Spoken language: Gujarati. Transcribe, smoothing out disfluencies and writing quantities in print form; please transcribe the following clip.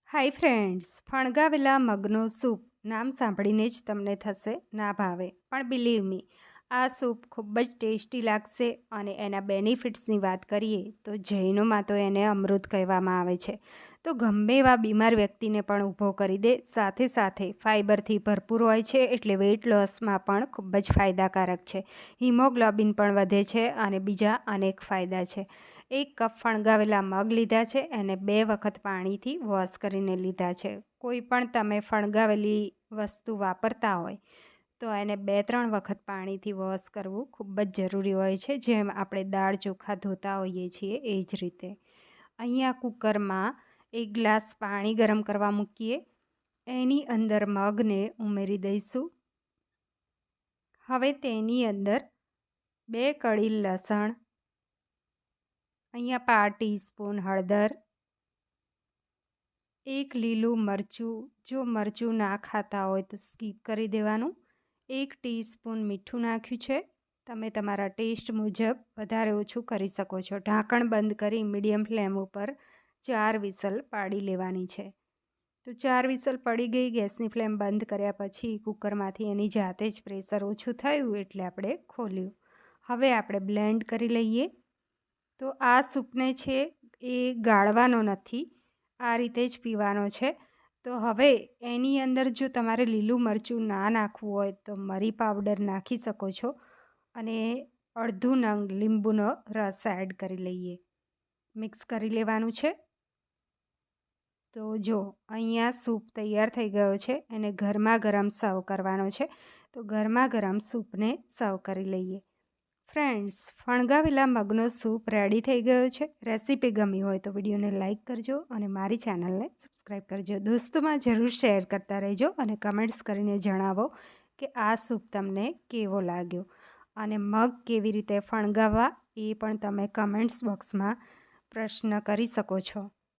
હાય ફ્રેન્ડ્સ, ફણગાવેલા મગનો સૂપ નામ સાંભળીને જ તમને થશે ના ભાવે, પણ બિલીવ મી, આ સૂપ ખૂબ જ ટેસ્ટી લાગશે. અને એના બેનિફિટ્સની વાત કરીએ તો જૈનોમાં તો એને અમૃત કહેવામાં આવે છે. તો ગમે એવા બીમાર વ્યક્તિને પણ ઊભો કરી દે. સાથે સાથે ફાઇબરથી ભરપૂર હોય છે, એટલે વેઇટ લોસમાં પણ ખૂબ જ ફાયદાકારક છે. હિમોગ્લોબિન પણ વધે છે અને બીજા અનેક ફાયદા છે. 1 કપ ફણગાવેલા મગ લીધા છે, એને 2 વખત પાણીથી વોશ કરીને લીધા છે. કોઈ પણ તમે ફણગાવેલી વસ્તુ વાપરતા હોય તો એને 2-3 વખત પાણીથી વોશ કરવું ખૂબ જ જરૂરી હોય છે, જેમ આપણે દાળ ચોખા ધોતા હોઈએ છીએ એ જ રીતે. અહીંયા કુકરમાં 1 ગ્લાસ પાણી ગરમ કરવા મૂકીએ. એની અંદર મગને ઉમેરી દઈશું. હવે તેની અંદર 2 કળી લસણ, અહીંયા 1/2 ટીસ્પૂન હળદર, 1 લીલું મરચું, જો મરચું ના ખાતા હોય તો સ્કીપ કરી દેવાનું, 1 ટીસ્પૂન મીઠું નાખ્યું છે. તમે તમારા ટેસ્ટ મુજબ વધારે ઓછું કરી શકો છો. ઢાંકણ બંધ કરી મીડિયમ ફ્લેમ ઉપર 4 વિસલ પાડી લેવાની છે. તો 4 વિસલ પડી ગઈ. ગેસની ફ્લેમ બંધ કર્યા પછી કુકરમાંથી એની જાતે જ પ્રેશર ઓછું થયું એટલે આપણે ખોલ્યું. હવે આપણે બ્લેન્ડ કરી લઈએ. તો આ સૂપને છે એ ગાળવાનો નથી, આ રીતે જ પીવાનો છે. તો હવે એની અંદર જો તમારે લીલું મરચું ના નાખવું હોય તો મરી પાવડર નાખી શકો છો, અને અડધું નંગ લીંબુનો રસ એડ કરી લઈએ. મિક્સ કરી લેવાનું છે. તો જો અહીંયા સૂપ તૈયાર થઈ ગયો છે. એને ગરમા ગરમ સર્વ કરવાનો છે. તો ગરમા ગરમ સૂપને સર્વ કરી લઈએ. ફ્રેન્ડ્સ, ફણગાવેલા મગનો સૂપ રેડી થઈ ગયો છે. રેસીપી ગમી હોય તો વિડીયોને લાઇક કરજો અને મારી ચેનલને સબસ્ક્રાઈબ કરજો. દોસ્તોમાં જરૂર શેર કરતા રહેજો અને કમેન્ટ્સ કરીને જણાવો કે આ સૂપ તમને કેવો લાગ્યો. અને મગ કેવી રીતે ફણગાવવા એ પણ તમે કમેન્ટ્સ બોક્સમાં પ્રશ્ન કરી શકો છો.